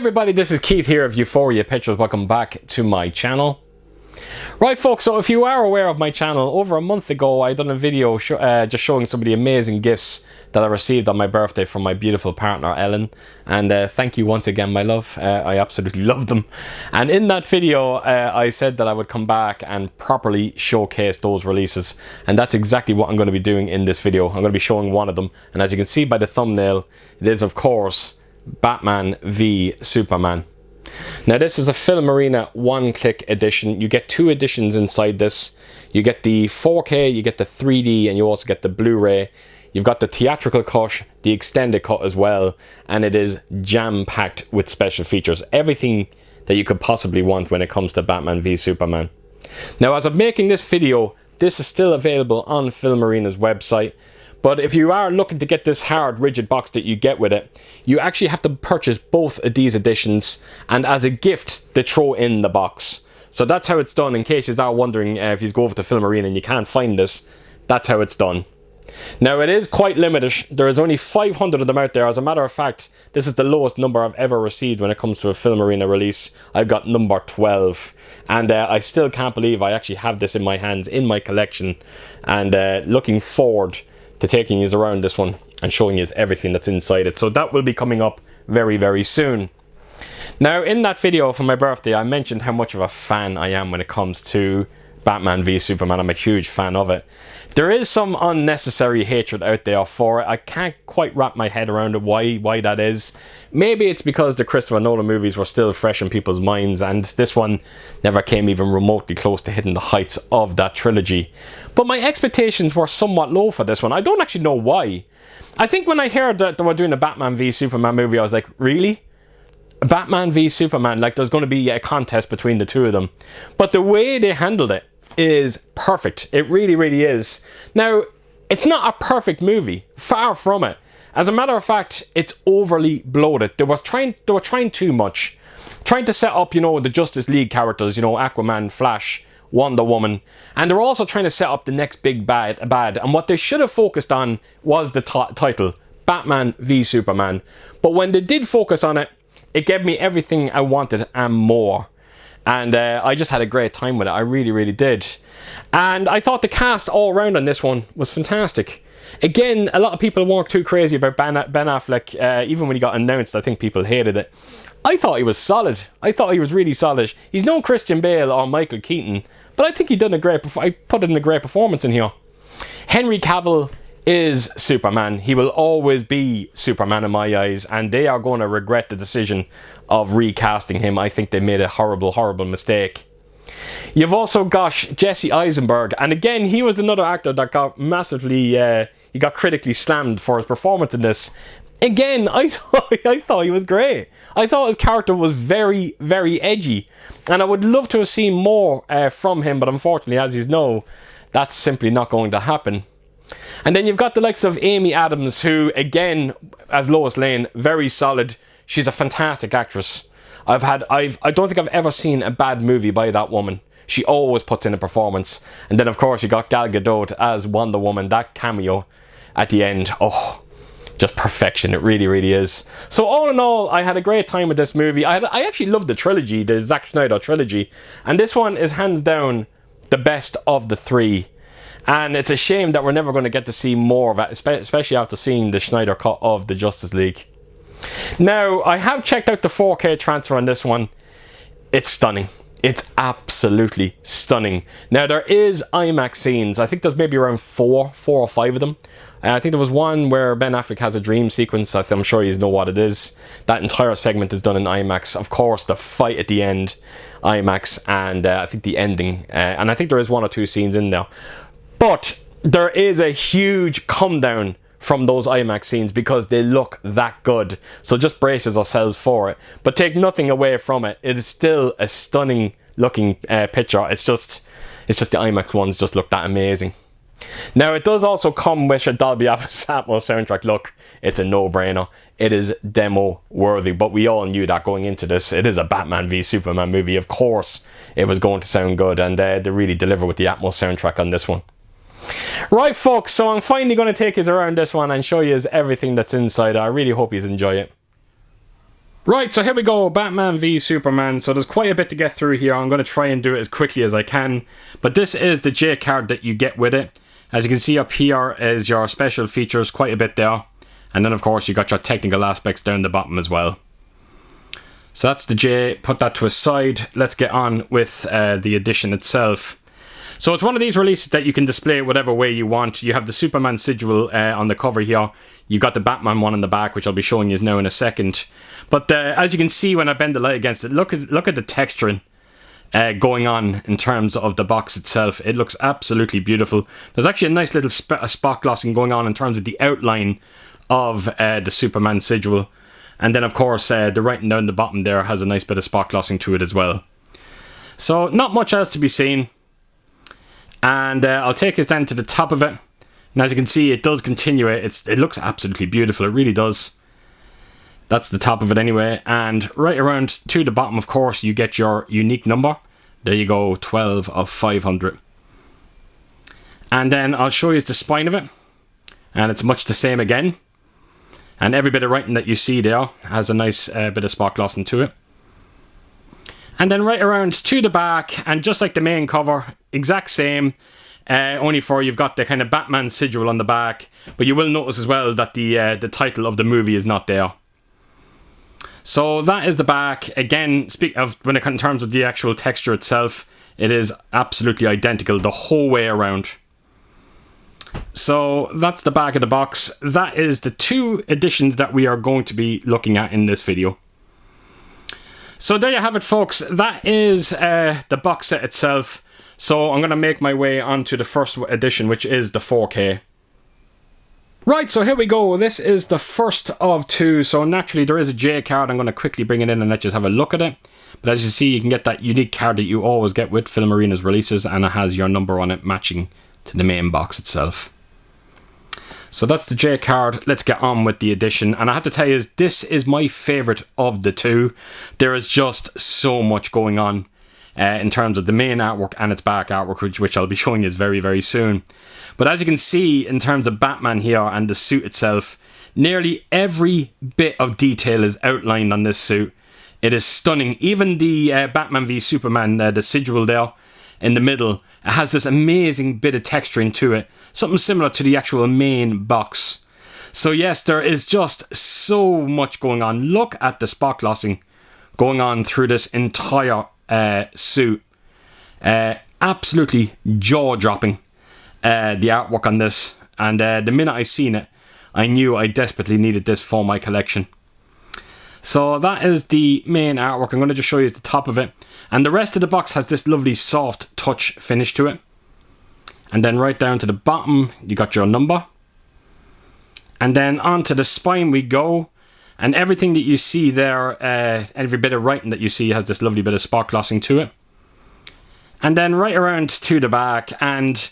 everybody, this is Keith here of Euphoria Pictures. Welcome back to my channel. Right folks, so if you are aware of my channel, over a month ago I done a video just showing some of the amazing gifts that I received on my birthday from my beautiful partner Ellen, and thank you once again my love. I absolutely love them. And in that video I said that I would come back and properly showcase those releases, and that's exactly what I'm going to be doing in this video. I'm going to be showing one of them, and as you can see by the thumbnail, it is of course Batman v Superman. Now this is a Filmarena one-click edition. You get two editions inside this. You get the 4K, you get the 3D, and you also get the Blu-ray. You've got the theatrical cut, the extended cut as well, and it is jam-packed with special features. Everything that you could possibly want when it comes to Batman v Superman. Now as of making this video, this is still available on Filmarena's website. But if you are looking to get this hard, rigid box that you get with it, you actually have to purchase both of these editions, and as a gift, they throw in the box. So that's how it's done, in case you are wondering if you go over to Filmarena and you can't find this, that's how it's done. Now it is quite limited. There is only 500 of them out there. As a matter of fact, this is the lowest number I've ever received when it comes to a Filmarena release. I've got number 12. And I still can't believe I actually have this in my hands, in my collection. And looking forward to taking you around this one and showing you everything that's inside it. So that will be coming up very, very soon. Now, in that video for my birthday, I mentioned how much of a fan I am when it comes to Batman v Superman. I'm a huge fan of it. There is some unnecessary hatred out there for it. I can't quite wrap my head around it, why that is. Maybe it's because the Christopher Nolan movies were still fresh in people's minds, and this one never came even remotely close to hitting the heights of that trilogy. But my expectations were somewhat low for this one. I don't actually know why. I think when I heard that they were doing a Batman v Superman movie, I was like, really? Batman v Superman? Like there's going to be a contest between the two of them. But the way they handled it is perfect. It really, really is. Now, it's not a perfect movie. Far from it. As a matter of fact, it's overly bloated. They were trying too much. Trying to set up, you know, the Justice League characters, you know, Aquaman, Flash, Wonder Woman. And they're also trying to set up the next big bad. And what they should have focused on was the title, Batman v Superman. But when they did focus on it, it gave me everything I wanted and more. And I just had a great time with it. I really, really did. And I thought the cast all around on this one was fantastic. Again, a lot of people weren't too crazy about Ben Affleck. Even when he got announced, I think people hated it. I thought he was solid. I thought he was really solid. He's no Christian Bale or Michael Keaton, but I think he done I put in a great performance in here. Henry Cavill is Superman. He will always be Superman in my eyes, and they are going to regret the decision of recasting him. I think they made a horrible, horrible mistake. You've also got Jesse Eisenberg, and again, he was another actor that got massively, he got critically slammed for his performance in this. Again, I thought he was great. I thought his character was very, very edgy, and I would love to have seen more from him, but unfortunately, as you know, that's simply not going to happen. And then you've got the likes of Amy Adams, who, again, as Lois Lane, very solid. She's a fantastic actress. I don't think I've ever seen a bad movie by that woman. She always puts in a performance. And then, of course, you got Gal Gadot as Wonder Woman. That cameo at the end, oh, just perfection. It really, really is. So all in all, I had a great time with this movie. I actually loved the trilogy, the Zack Snyder trilogy. And this one is hands down the best of the three. And it's a shame that we're never going to get to see more of it, especially after seeing the Snyder cut of the Justice League. Now, I have checked out the 4K transfer on this one. It's stunning. It's absolutely stunning. Now, there is IMAX scenes. I think there's maybe around four or five of them. I think there was one where Ben Affleck has a dream sequence. I'm sure you know what it is. That entire segment is done in IMAX. Of course, the fight at the end, IMAX, and I think the ending. And I think there is one or two scenes in there. But there is a huge come down from those IMAX scenes because they look that good. So just brace ourselves for it. But take nothing away from it. It is still a stunning looking picture. It's just the IMAX ones just look that amazing. Now it does also come with a Dolby Atmos soundtrack. Look, it's a no-brainer. It is demo worthy, but we all knew that going into this. It is a Batman v Superman movie. Of course it was going to sound good, and they really deliver with the Atmos soundtrack on this one. Right folks, so I'm finally going to take you around this one and show you everything that's inside. I really hope you enjoy it. Right, so here we go, Batman v Superman. So there's quite a bit to get through here. I'm going to try and do it as quickly as I can. But this is the J card that you get with it. As you can see up here is your special features, quite a bit there. And then of course you got your technical aspects down the bottom as well. So that's the J, put that to a side. Let's get on with the edition itself. So it's one of these releases that you can display whatever way you want. You have the Superman sigil on the cover here. You got the Batman one in the back, which I'll be showing you now in a second. But as you can see when I bend the light against it, look at the texturing going on in terms of the box itself. It looks absolutely beautiful. There's actually a nice little spot glossing going on in terms of the outline of the Superman sigil. And then of course the writing down the bottom there has a nice bit of spot glossing to it as well. So not much else to be seen. And I'll take us down to the top of it. And as you can see, it does continue it. It looks absolutely beautiful. It really does. That's the top of it anyway. And right around to the bottom, of course, you get your unique number. There you go, 12 of 500. And then I'll show you the spine of it. And it's much the same again. And every bit of writing that you see there has a nice bit of spot glossing to it. And then right around to the back, and just like the main cover, exact same, only for you've got the kind of Batman sigil on the back, but you will notice as well that the title of the movie is not there. So that is the back. Again, speak of when it in terms of the actual texture itself, it is absolutely identical the whole way around. So that's the back of the box. That is the two editions that we are going to be looking at in this video. So there you have it, folks. That is the box set itself. So I'm going to make my way onto the first edition, which is the 4K. Right, so here we go. This is the first of two. So naturally there is a J card. I'm going to quickly bring it in and let you have a look at it. But as you see, you can get that unique card that you always get with Filmarena's releases, and it has your number on it matching to the main box itself. So that's the J card. Let's get on with the edition. And I have to tell you, this is my favourite of the two. There is just so much going on in terms of the main artwork and its back artwork, which I'll be showing you very, very soon. But as you can see, in terms of Batman here and the suit itself, nearly every bit of detail is outlined on this suit. It is stunning. Even the Batman v Superman, the sigil there in the middle, it has this amazing bit of texturing to it. Something similar to the actual main box. So yes, there is just so much going on. Look at the spot glossing going on through this entire suit. Absolutely jaw-dropping, the artwork on this. And the minute I seen it, I knew I desperately needed this for my collection. So that is the main artwork. I'm going to just show you the top of it. And the rest of the box has this lovely soft touch finish to it. And then right down to the bottom, you got your number. And then onto the spine we go. And everything that you see there, every bit of writing that you see has this lovely bit of spot glossing to it. And then right around to the back, and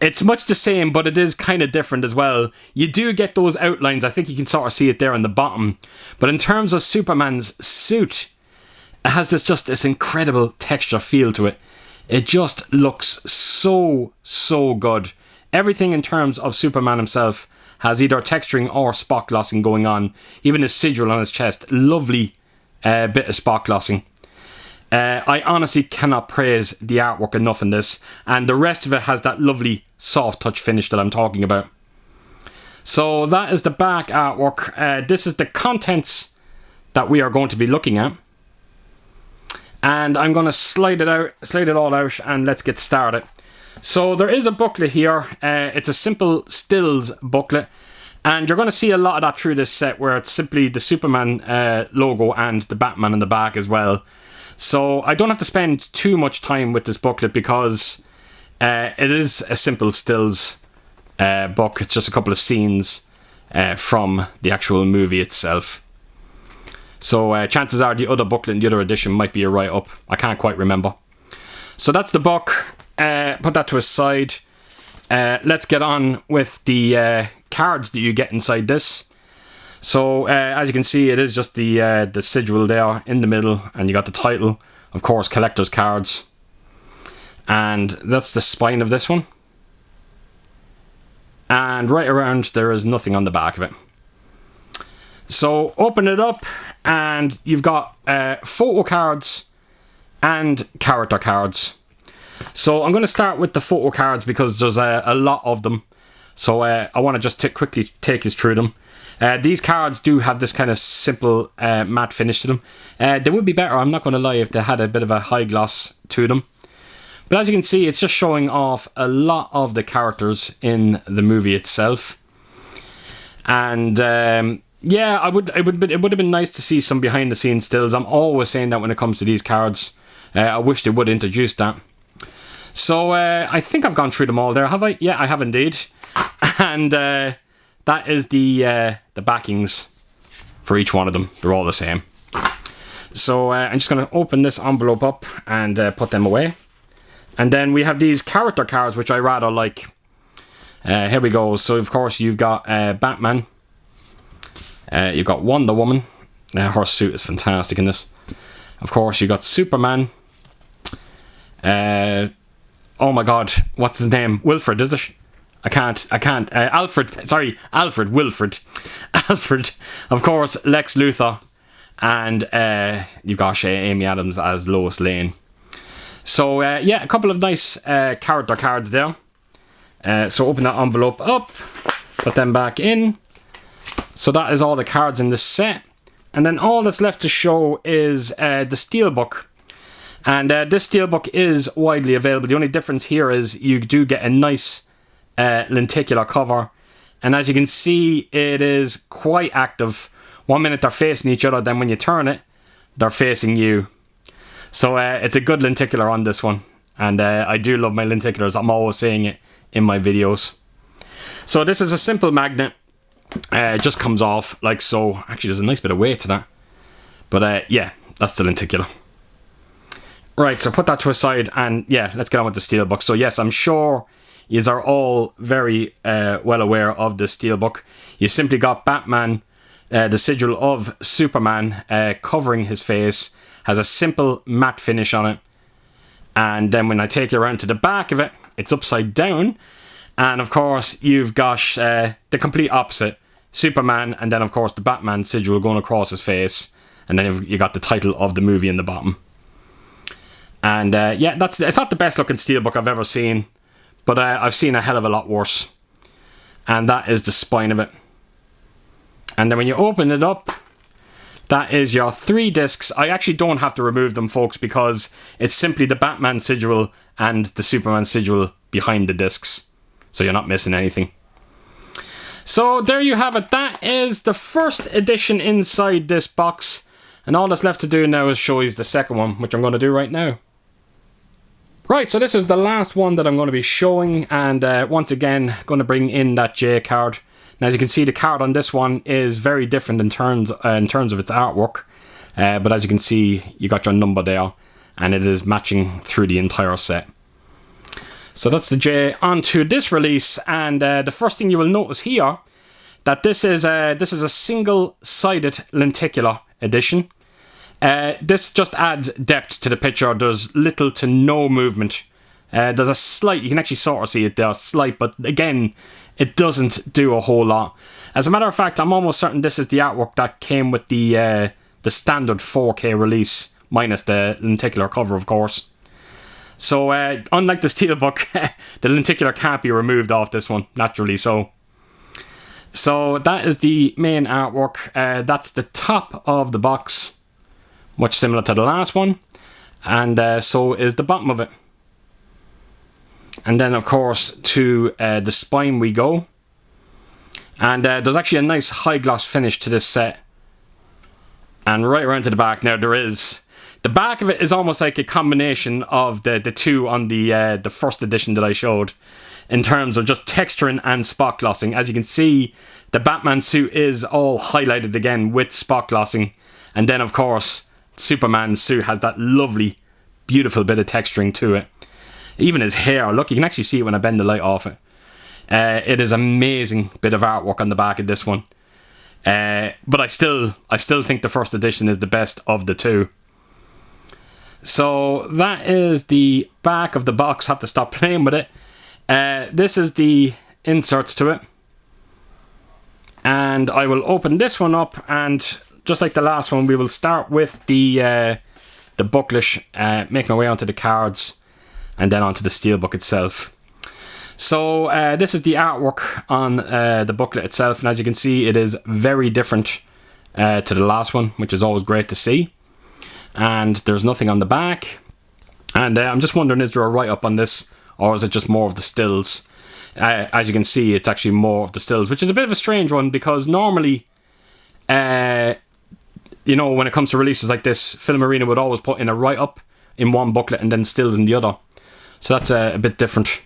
it's much the same, but it is kind of different as well. You do get those outlines. I think you can sort of see it there on the bottom. But in terms of Superman's suit, it has this incredible texture feel to it. It just looks so, so good. Everything in terms of Superman himself has either texturing or spot glossing going on. Even his sigil on his chest, lovely bit of spot glossing. I honestly cannot praise the artwork enough in this. And the rest of it has that lovely soft touch finish that I'm talking about. So that is the back artwork. This is the contents that we are going to be looking at. And I'm going to slide it all out, and let's get started. So there is a booklet here. It's a simple stills booklet, and you're going to see a lot of that through this set, where it's simply the Superman logo and the Batman in the back as well. So I don't have to spend too much time with this booklet because it is a simple stills book. It's just a couple of scenes from the actual movie itself. So chances are the other booklet in the other edition might be a write-up. I can't quite remember. So that's the book. Put that to a side. Let's get on with the cards that you get inside this. So as you can see, it is just the sigil there in the middle, and you got the title, of course, collector's cards. And that's the spine of this one. And right around, there is nothing on the back of it. So open it up, and you've got photo cards and character cards. So I'm going to start with the photo cards because there's a lot of them. So I want to just quickly take us through them. These cards do have this kind of simple matte finish to them. They would be better, I'm not going to lie, if they had a bit of a high gloss to them. But as you can see, it's just showing off a lot of the characters in the movie itself. And yeah, it would have been nice to see some behind the scenes stills. I'm always saying that when it comes to these cards. I wish they would introduce that. So I think I've gone through them all there, have I? Yeah, I have indeed. And that is the backings for each one of them. They're all the same. So I'm just going to open this envelope up and put them away. And then we have these character cards, which I rather like. Here we go. So of course you've got Batman. You've got Wonder Woman. Her suit is fantastic in this. Of course you've got Superman. Oh my god, what's his name? Wilfred, is it? I can't. Alfred, sorry, Alfred, Wilfred. Alfred, of course, Lex Luthor. And you've got Amy Adams as Lois Lane. So, yeah, a couple of nice character cards there. So open that envelope up, put them back in. So that is all the cards in this set. And then all that's left to show is the steelbook. And this steelbook is widely available. The only difference here is you do get a nice lenticular cover. And as you can see, it is quite active. 1 minute they're facing each other, then when you turn it, they're facing you. So it's a good lenticular on this one. And I do love my lenticulars. I'm always saying it in my videos. So this is a simple magnet. It just comes off like so. Actually, there's a nice bit of weight to that. But yeah, that's the lenticular. Right, so put that to a side, and yeah, let's get on with the steelbook. So yes, I'm sure you are all very well aware of the steelbook. You simply got Batman, the sigil of Superman covering his face, has a simple matte finish on it. And then when I take you around to the back of it, it's upside down. And of course, you've got the complete opposite. Superman, and then of course the Batman sigil going across his face. And then you got the title of the movie in the bottom. And yeah, it's not the best looking steelbook I've ever seen. But I've seen a hell of a lot worse. And that is the spine of it. And then when you open it up, that is your 3 discs. I actually don't have to remove them, folks, because it's simply the Batman sigil and the Superman sigil behind the discs. So you're not missing anything. So there you have it. That is the first edition inside this box. And all that's left to do now is show you the second one, which I'm going to do right now. Right, so this is the last one that I'm going to be showing. And once again, going to bring in that J card. Now, as you can see, the card on this one is very different in terms of its artwork. But as you can see, you got your number there. And it is matching through the entire set. So that's the J onto this release. And the first thing you will notice here, that this is a single-sided lenticular edition. This just adds depth to the picture. There's little to no movement. There's a slight, you can actually sort of see it there, slight, but again, it doesn't do a whole lot. As a matter of fact, I'm almost certain this is the artwork that came with the standard 4K release, minus the lenticular cover, of course. So, unlike the steelbook, the lenticular can't be removed off this one, naturally, so that is the main artwork. That's the top of the box, much similar to the last one, and so is the bottom of it. And then, of course, to the spine we go. And there's actually a nice high gloss finish to this set. And right around to the back, now there is. The back of it is almost like a combination of the two on the first edition that I showed, in terms of just texturing and spot glossing. As you can see, the Batman suit is all highlighted again with spot glossing. And then, of course, Superman's suit has that lovely, beautiful bit of texturing to it. Even his hair, look, you can actually see it when I bend the light off it. It is an amazing bit of artwork on the back of this one. But I still think the first edition is the best of the two. So that is the back of the box. Have to stop playing with it. This is the inserts to it. And I will open this one up and just like the last one, we will start with the booklet, make my way onto the cards, and then onto the steelbook itself. So this is the artwork on the booklet itself, and as you can see, it is very different to the last one, which is always great to see. And there's nothing on the back. And I'm just wondering, is there a write-up on this, or is it just more of the stills? As you can see, it's actually more of the stills, which is a bit of a strange one, because normally, you know, when it comes to releases like this, Filmarena would always put in a write-up in one booklet and then stills in the other. So that's a bit different.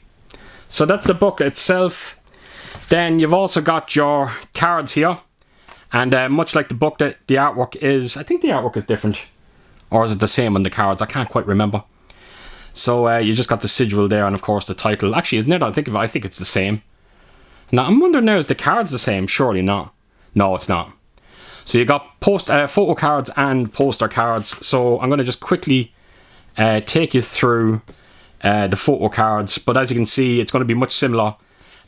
So that's the booklet itself. Then you've also got your cards here. And much like the booklet, the artwork is... I think the artwork is different. Or is it the same on the cards? I can't quite remember. So you just got the sigil there, and of course the title. Actually, isn't it? I think it's the same. Now, I'm wondering now, is the cards the same? Surely not. No, it's not. So you got photo cards and poster cards. So I'm going to just quickly take you through the photo cards. But as you can see, it's going to be much similar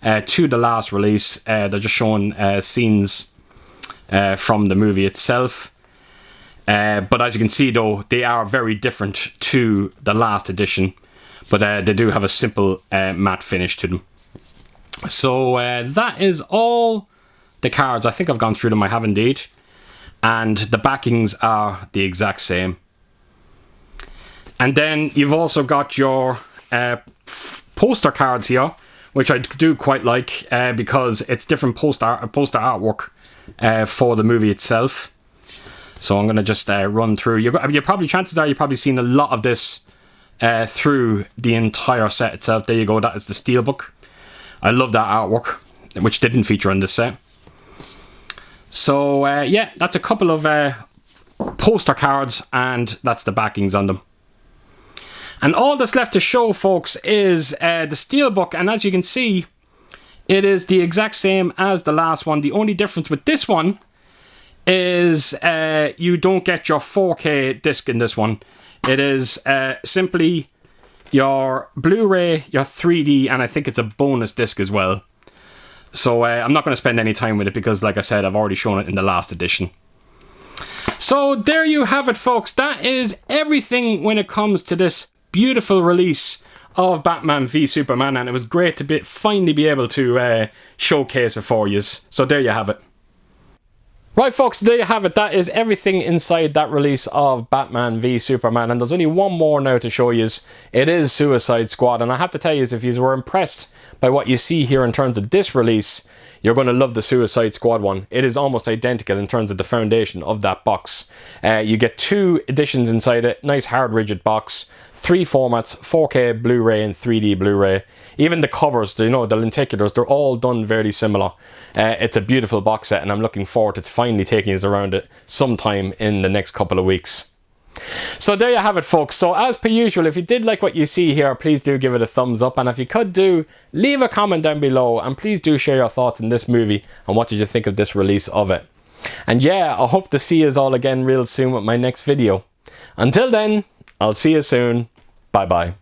to the last release. They're just showing scenes from the movie itself. But as you can see, though, they are very different to the last edition. But they do have a simple matte finish to them. So that is all the cards. I think I've gone through them. I have indeed. And the backings are the exact same. And then you've also got your poster cards here, which I do quite like because it's different poster artwork for the movie itself. So I'm going to just run through. Chances are you've probably seen a lot of this through the entire set itself. There you go. That is the steelbook. I love that artwork, which didn't feature on this set. So yeah, that's a couple of poster cards, and that's the backings on them. And all that's left to show, folks, is the steelbook. And as you can see, it is the exact same as the last one. The only difference with this one is you don't get your 4K disc in this one. It is simply your Blu-ray, your 3D, and I think it's a bonus disc as well. So I'm not going to spend any time with it because, like I said, I've already shown it in the last edition. So there you have it, folks. That is everything when it comes to this beautiful release of Batman v Superman, and it was great to finally be able to showcase it for you. So there you have it. Right, folks, there you have it. That is everything inside that release of Batman v Superman, and there's only one more now to show you. It is Suicide Squad, and I have to tell you, if you were impressed by what you see here in terms of this release, you're going to love the Suicide Squad one. It is almost identical in terms of the foundation of that box. You get 2 editions inside it, nice hard rigid box, 3 formats, 4K Blu-ray and 3D Blu-ray. Even the covers, you know, the lenticulars, they're all done very similar. It's a beautiful box set, and I'm looking forward to finally taking us around it sometime in the next couple of weeks. So there you have it, folks. So as per usual, if you did like what you see here, please do give it a thumbs up, and if you could leave a comment down below, and please do share your thoughts on this movie and what did you think of this release of it. And yeah, I hope to see us all again real soon with my next video. Until then, I'll see you soon. Bye bye.